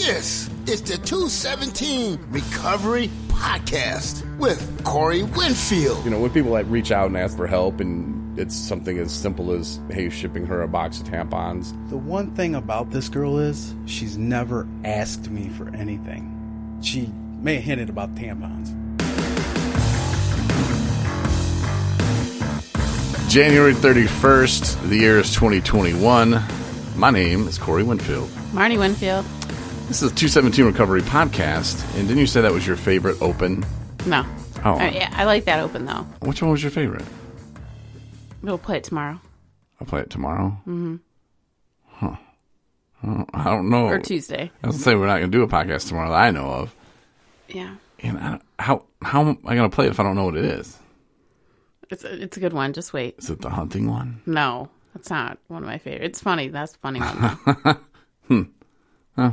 This is the 217 Recovery Podcast with Corey Winfield. You know, when people reach out and ask for help and it's something as simple as, hey, shipping her a box of tampons. The one thing about this girl is she's never asked me for anything. She may have hinted about tampons. January 31st, the year is 2021. My name is Corey Winfield. Marnie Winfield. This is the 217 Recovery Podcast. And didn't you say that was your favorite open? No. Oh. Yeah, I like that open, though. Which one was your favorite? We'll play it tomorrow. I'll play it tomorrow? Mm-hmm. Huh. I don't know. Or Tuesday. I was going to say we're not going to do a podcast tomorrow that I know of. Yeah. And how am I going to play it if I don't know what it is? It's a good one. Just wait. Is it the hunting one? No, that's not one of my favorites. It's funny. That's a funny one. Huh.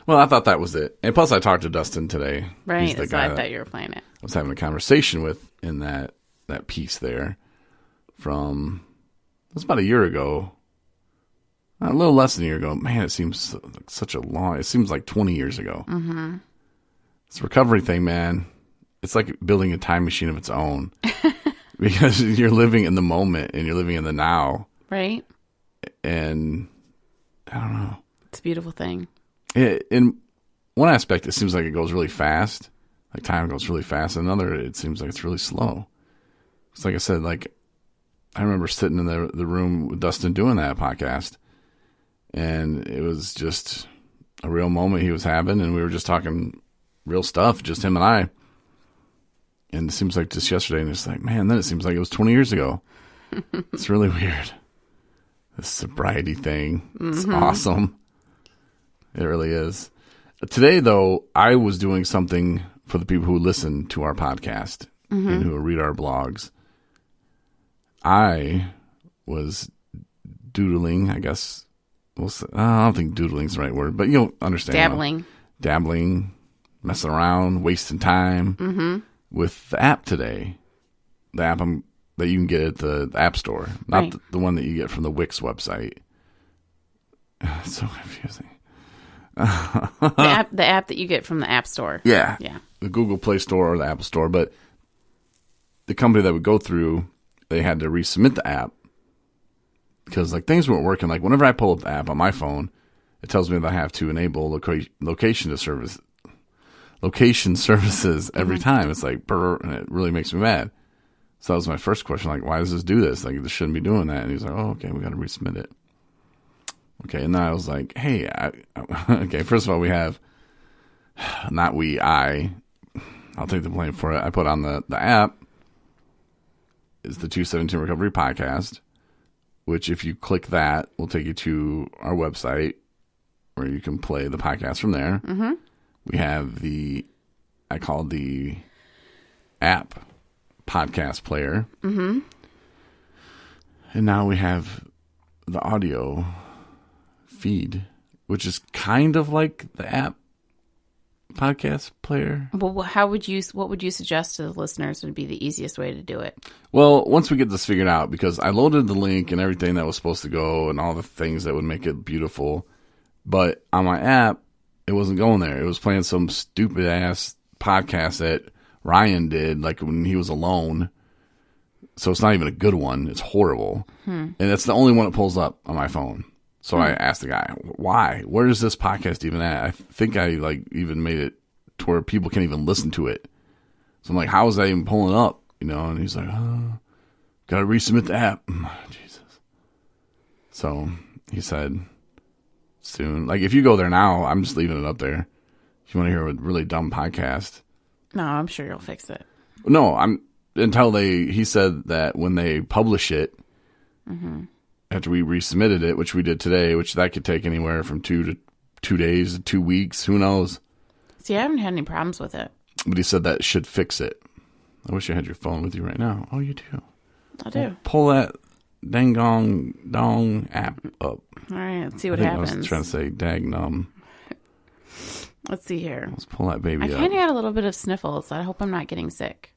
Well, I thought that was it. And plus, I talked to Dustin today. Right. He's the That's guy why I thought you were playing it. I was having a conversation with in that piece there from, it was about a year ago. A little less than a year ago. Man, it seems like it seems like 20 years ago. Mm-hmm. This recovery thing, man, it's like building a time machine of its own. Because you're living in the moment and you're living in the now. Right. And I don't know. It's a beautiful thing. In one aspect, it seems like it goes really fast. Like time goes really fast. Another, it seems like it's really slow. It's like I said, I remember sitting in the room with Dustin doing that podcast. And it was just a real moment he was having. And we were just talking real stuff, just him and I. And it seems like just yesterday, and it's like, man, then it seems like it was 20 years ago. It's really weird. This sobriety thing. It's awesome. It really is. Today, though, I was doing something for the people who listen to our podcast and who read our blogs. I was doodling, I guess. I don't think doodling is the right word, but you'll understand. Dabbling, messing around, wasting time with the app today. The app that you can get at the App Store, not the one that you get from the Wix website. It's so confusing. The app that you get from the App Store. Yeah. Yeah. The Google Play Store or the Apple Store. But the company that would go through, they had to resubmit the app because things weren't working. Whenever I pull up the app on my phone, it tells me that I have to enable location services every time. It's like, brr, and it really makes me mad. So that was my first question, why does this do this? This shouldn't be doing that. And he's like, oh, okay, we got to resubmit it. Okay, and then I was like, hey, okay, first of all, we have, I'll take the blame for it. I put on the app is the 217 Recovery Podcast, which if you click that, will take you to our website where you can play the podcast from there. Mm-hmm. We have I call the app podcast player. Mm-hmm. And now we have the audio feed, which is kind of like the app podcast player. Well, what would you suggest to the listeners would be the easiest way to do it? Well, once we get this figured out, because I loaded the link and everything that was supposed to go and all the things that would make it beautiful, but on my app, it wasn't going there. It was playing some stupid ass podcast that Ryan did, when he was alone. So it's not even a good one. It's horrible. And that's the only one that pulls up on my phone. So I asked the guy, why? Where is this podcast even at? I think I even made it to where people can't even listen to it. So I'm like, how is that even pulling up? And he's like, got to resubmit the app. Jesus. So he said, soon. If you go there now, I'm just leaving it up there. If you want to hear a really dumb podcast. No, I'm sure you'll fix it. No, he said that when they publish it, after we resubmitted it, which we did today, which that could take anywhere from 2 days to 2 weeks, who knows? See, I haven't had any problems with it. But he said that should fix it. I wish I had your phone with you right now. Oh, you do? I do. Pull that dong app up. All right, let's see what happens. I was trying to say dagnum. Let's see here. Let's pull that baby up. I kind of got a little bit of sniffles. I hope I'm not getting sick.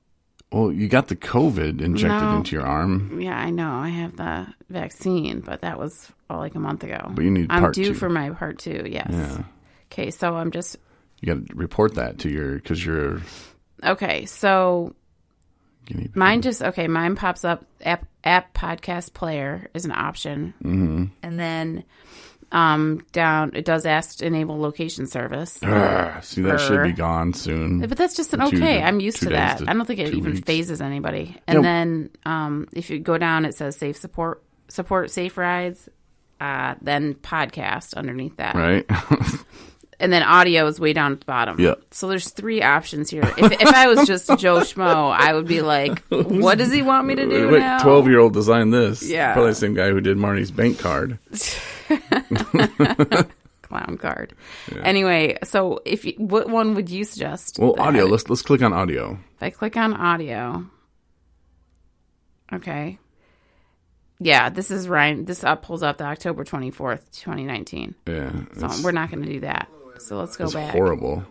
Well, you got the COVID injected into your arm. Yeah, I know. I have the vaccine, but that was a month ago. But you need part 2. I'm due for my part 2, yes. Yeah. Okay, so I'm just... You got to report that to because you're... Okay, so mine pops up. App podcast player is an option. Mm-hmm. And then down, it does ask to enable location service. See, that should be gone soon. But that's just an okay. I'm used to that. I don't think it even phases anybody. And then if you go down, it says safe support safe rides, then podcast underneath that. Right. And then audio is way down at the bottom. Yeah. So there's 3 options here. If I was just Joe Schmo, I would be like, what does he want me to do now? 12-year-old designed this. Yeah. Probably the same guy who did Marnie's bank card. Clown card. Yeah. Anyway, so what one would you suggest? Well, audio. Let's click on audio. If I click on audio. Okay. Yeah, this is Ryan. This pulls up the October 24th, 2019. Yeah. So we're not going to do that. So let's go back. Horrible.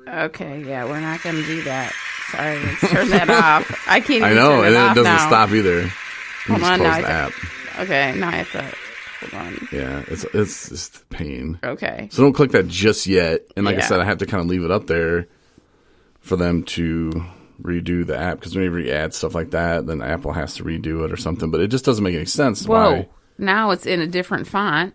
Okay, yeah, we're not going to do that. Sorry, let's turn that off. I can't even I know, turn it off and it doesn't now. stop either. Hold on, now the app. Okay, now I have to... Hold on. Yeah, it's just a pain. Okay. So don't click that just yet. And like I Yeah. said, I have to kind of leave it up there for them to redo the app. Because whenever you add stuff like that, then Apple has to redo it or something. But it just doesn't make any sense. Whoa. Why? Now it's in a different font.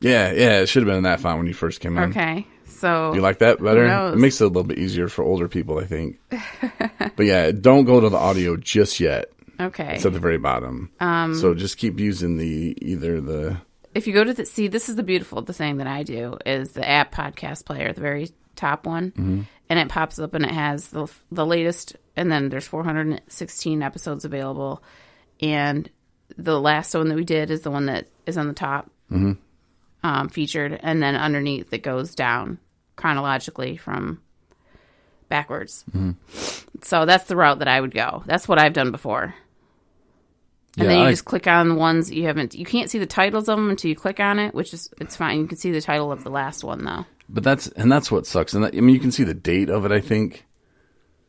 Yeah, it should have been in that font when you first came in. Okay, so... You like that better? Who knows? It makes it a little bit easier for older people, I think. But yeah, don't go to the audio just yet. Okay. It's at the very bottom. So just keep using either the... If you go to the thing that I do is the app podcast player, the very top one, and it pops up and it has the latest, and then there's 416 episodes available, and the last one that we did is the one that is on the top, featured, and then underneath it goes down chronologically from backwards. So that's the route that I would go. That's what I've done before. And then you just click on the ones that you can't see the titles of them until you click on it, it's fine. You can see the title of the last one though. But that's what sucks. And you can see the date of it, I think.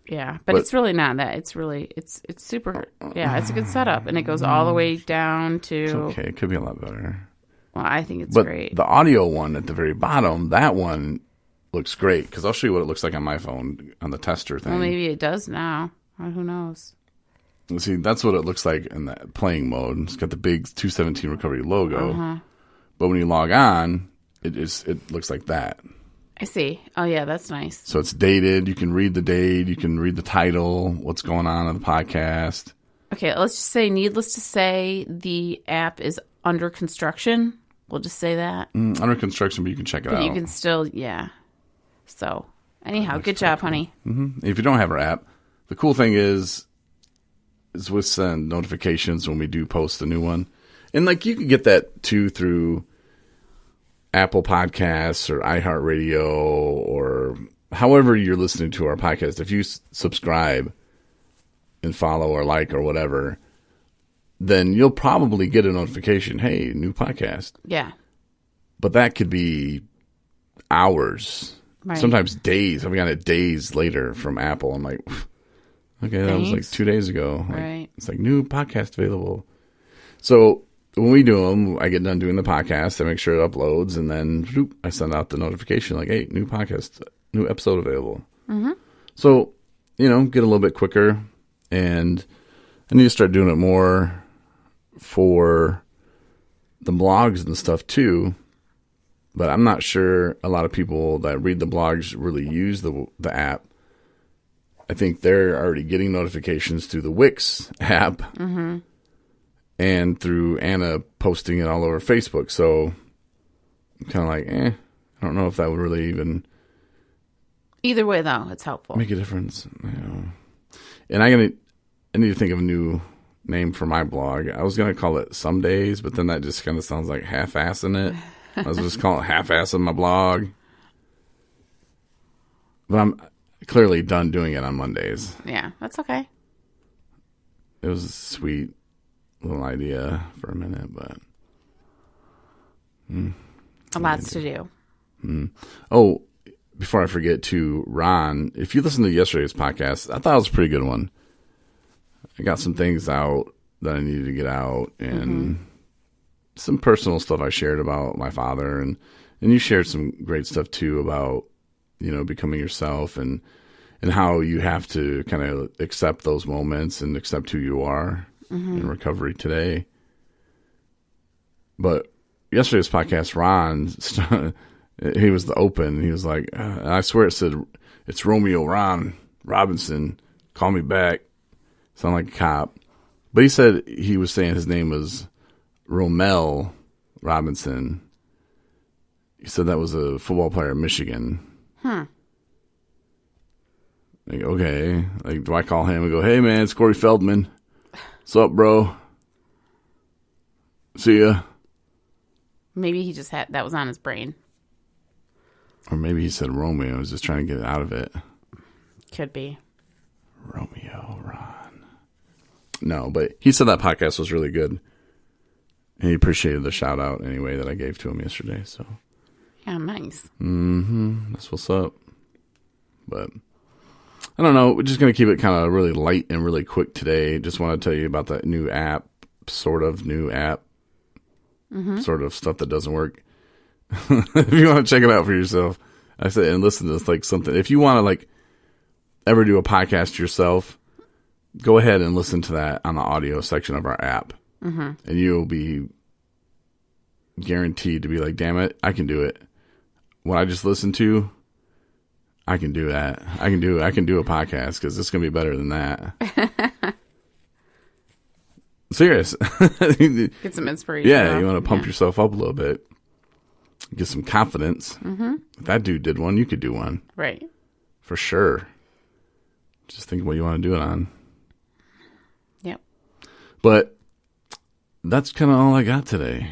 Yeah, but it's really not that. It's really, it's super, it's a good setup. And it goes all the way down to... It's okay. It could be a lot better. Well, I think it's great. The audio one at the very bottom, that one looks great. Because I'll show you what it looks like on my phone on the tester thing. Well, maybe it does now. Who knows? See, that's what it looks like in the playing mode. It's got the big 217 recovery logo. But when you log on, it looks like that. I see. Oh, yeah, that's nice. So it's dated. You can read the date. You can read the title, what's going on in the podcast. Okay, let's just say, needless to say, the app is under construction. We'll just say that. Under construction, but you can check it out. But you can still, So, anyhow, good job, honey. If you don't have our app, the cool thing is we'll send notifications when we do post a new one. And you can get that too through Apple Podcasts or iHeartRadio or however you're listening to our podcast. If you subscribe and follow or like or whatever, then you'll probably get a notification, hey, new podcast. Yeah. But that could be hours, sometimes days. I've got it days later from Apple. I'm like, okay, that was like 2 days ago. Right. It's like new podcast available. So when we do them, I get done doing the podcast. I make sure it uploads, and then I send out the notification like, hey, new podcast, new episode available. So, get a little bit quicker. And I need to start doing it more for the blogs and stuff too. But I'm not sure a lot of people that read the blogs really use the app. I think they're already getting notifications through the Wix app and through Anna posting it all over Facebook. So I'm kind of like, I don't know if that would really even... Either way, though, it's helpful. Make a difference. And I need to think of a new name for my blog. I was going to call it Some Days, but then that just kind of sounds like half-assing it. I was just calling it half-assing my blog. But I'm clearly done doing it on Mondays. Yeah, that's okay. It was a sweet little idea for a minute, but... Lots to do. Oh, before I forget too, Ron, if you listened to yesterday's podcast, I thought it was a pretty good one. I got some things out that I needed to get out, and some personal stuff I shared about my father, and you shared some great stuff too about, becoming yourself and how you have to kind of accept those moments and accept who you are in recovery today. But yesterday's podcast, Ron, he was the open. He was like, I swear it said, it's Romeo Ron Robinson. Call me back. Sound like a cop. But he said he was saying his name was Romel Robinson. He said that was a football player in Michigan. Like, okay. Like, do I call him and go, hey, man, it's Corey Feldman. What's up, bro? See ya. Maybe he just that was on his brain. Or maybe he said Romeo. I was just trying to get it out of it. Could be. Romeo, Ron. No, but he said that podcast was really good. And he appreciated the shout out anyway that I gave to him yesterday. So, yeah, nice. That's what's up. But I don't know. We're just going to keep it kind of really light and really quick today. Just want to tell you about that new app, sort of new app, sort of stuff that doesn't work. If you want to check it out for yourself, I said, and listen to this, like something. If you want to like ever do a podcast yourself, go ahead and listen to that on the audio section of our app. And you'll be guaranteed to be like, damn it, I can do it. What I just listened to, I can do that. I can do a podcast because it's going to be better than that. Serious. Get some inspiration. Yeah, you want to pump yourself up a little bit. Get some confidence. If that dude did one, you could do one. Right. For sure. Just think what you want to do it on. Yep. But that's kind of all I got today.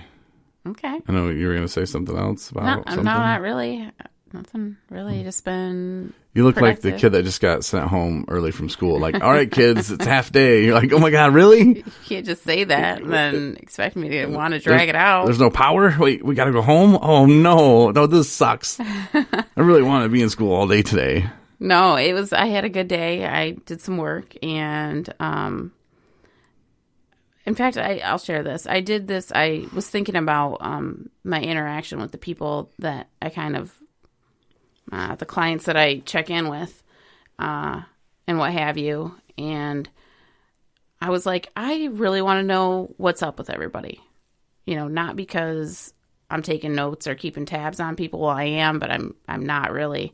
Okay. I know you were going to say something else about something. No, not really. Nothing really. Just been You look productive. like the kid that just got sent home early from school. Like, all right, kids, it's half day. You're like, oh my God, really? You can't just say that and then expect me to want to drag it out. There's no power? Wait, we got to go home? Oh, no, this sucks. I really want to be in school all day today. No, I had a good day. I did some work and, in fact, I'll share this. I did this. I was thinking about, my interaction with the people that I kind of, the clients that I check in with, and what have you. And I was like, I really want to know what's up with everybody. Not because I'm taking notes or keeping tabs on people. Well, I am, but I'm not really.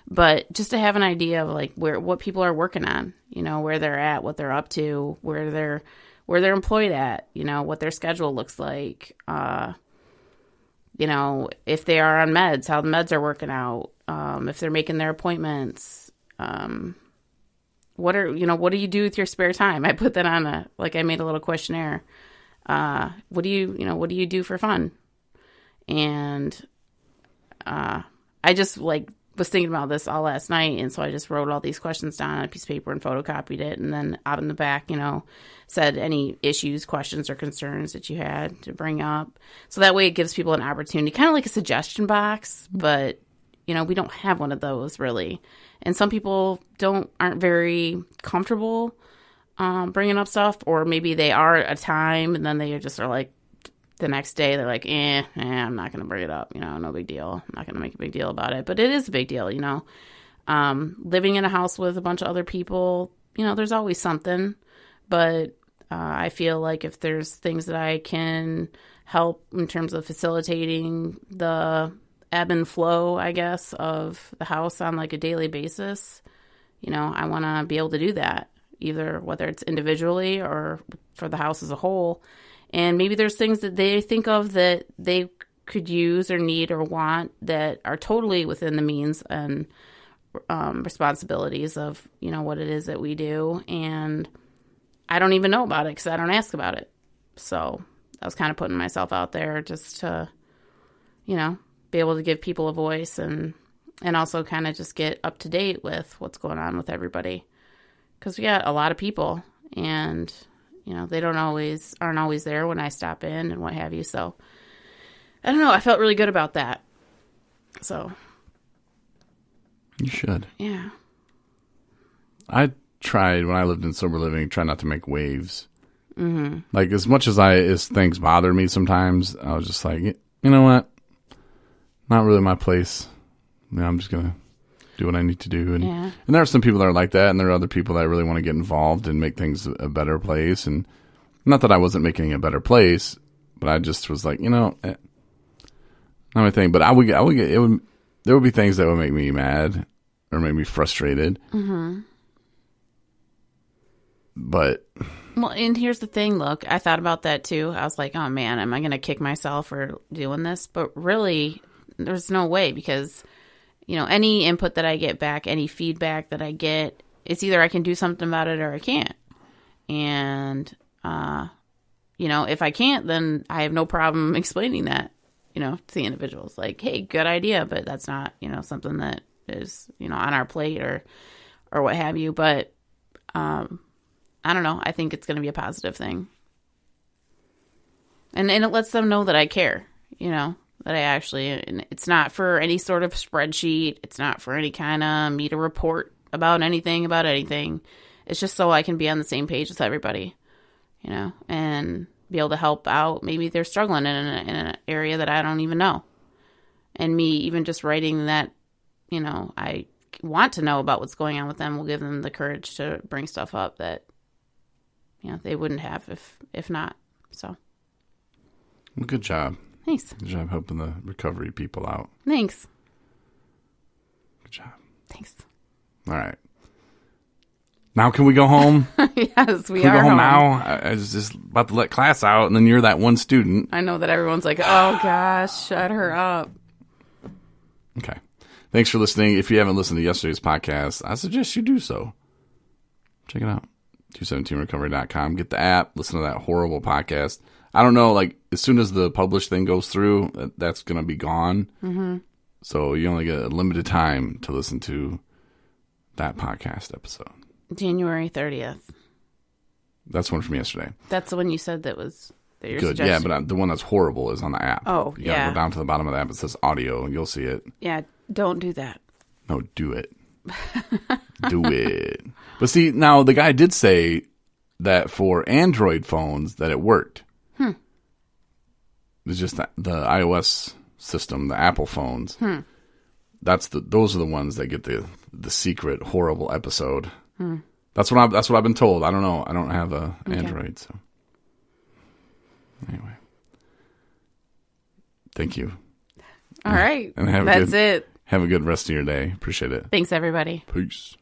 But just to have an idea of like what people are working on, where they're at, what they're up to, where they're employed at, what their schedule looks like, if they are on meds, how the meds are working out, if they're making their appointments, what do you do with your spare time? I put that on I made a little questionnaire. What do you do for fun? And, I just was thinking about this all last night. And so I just wrote all these questions down on a piece of paper and photocopied it. And then out in the back, said any issues, questions, or concerns that you had to bring up. So that way it gives people an opportunity, kind of like a suggestion box, but we don't have one of those really. And some people aren't very comfortable bringing up stuff, or maybe they are at a time and then they just are like, the next day they're like, I'm not going to bring it up. No big deal. I'm not going to make a big deal about it. But it is a big deal, living in a house with a bunch of other people, there's always something. But I feel like if there's things that I can help in terms of facilitating the ebb and flow, I guess, of the house on like a daily basis, I want to be able to do that, either whether it's individually or for the house as a whole. And maybe there's things that they think of that they could use or need or want that are totally within the means and responsibilities of, what it is that we do. And I don't even know about it because I don't ask about it. So I was kind of putting myself out there just to, be able to give people a voice and also kind of just get up to date with what's going on with everybody. Because we got a lot of people and they aren't always there when I stop in and what have you. So I don't know. I felt really good about that. So you should. Yeah. I tried when I lived in sober living, try not to make waves Mm-hmm. Like, as much as things bother me sometimes, I was just like, you know what? Not really my place. I'm just going to do what I need to do. And there are some people that are like that, and there are other people that really want to get involved and make things a better place. And not that I wasn't making it a better place, but I just was like, not my thing. But there would be things that would make me mad or make me frustrated. Mm-hmm. But well, and here's the thing. Look, I thought about that too. I was like, oh man, am I going to kick myself for doing this? But really, there's no way, because any input that I get back, any feedback that I get, it's either I can do something about it or I can't. And if I can't, then I have no problem explaining that, to the individuals. Like, hey, good idea, but that's not, something that is, on our plate or what have you. But I don't know. I think it's going to be a positive thing. And it lets them know that I care, that I actually, and it's not for any sort of spreadsheet. It's not for any kind of me to report about anything. It's just so I can be on the same page with everybody, and be able to help out. Maybe they're struggling in an area that I don't even know. And me even just writing that, I want to know about what's going on with them will give them the courage to bring stuff up that, they wouldn't have if not. So. Well, good job. Thanks. Good job helping the recovery people out. Thanks. Good job. Thanks. All right. Now can we go home? Yes, we can are go home home. now? I was just about to let class out, and then you're that one student. I know that everyone's like, oh, gosh, shut her up. Okay. Thanks for listening. If you haven't listened to yesterday's podcast, I suggest you do so. Check it out. 217recovery.com. Get the app. Listen to that horrible podcast. I don't know, like, as soon as the published thing goes through, that's going to be gone. Mm-hmm. So you only get a limited time to listen to that podcast episode. January 30th. That's one from yesterday. That's the one you said that was that good. Yeah, but the one that's horrible is on the app. Oh, you gotta go down to the bottom of the app. It says audio, and you'll see it. Yeah, don't do that. No, do it. Do it. But see, now the guy did say that for Android phones that it worked. It's just the iOS system, the Apple phones. Those are the ones that get the secret horrible episode. That's what I've been told. I don't know. I don't have a Android, so anyway. Thank you. All right. And that's it. Have a good rest of your day. Appreciate it. Thanks, everybody. Peace.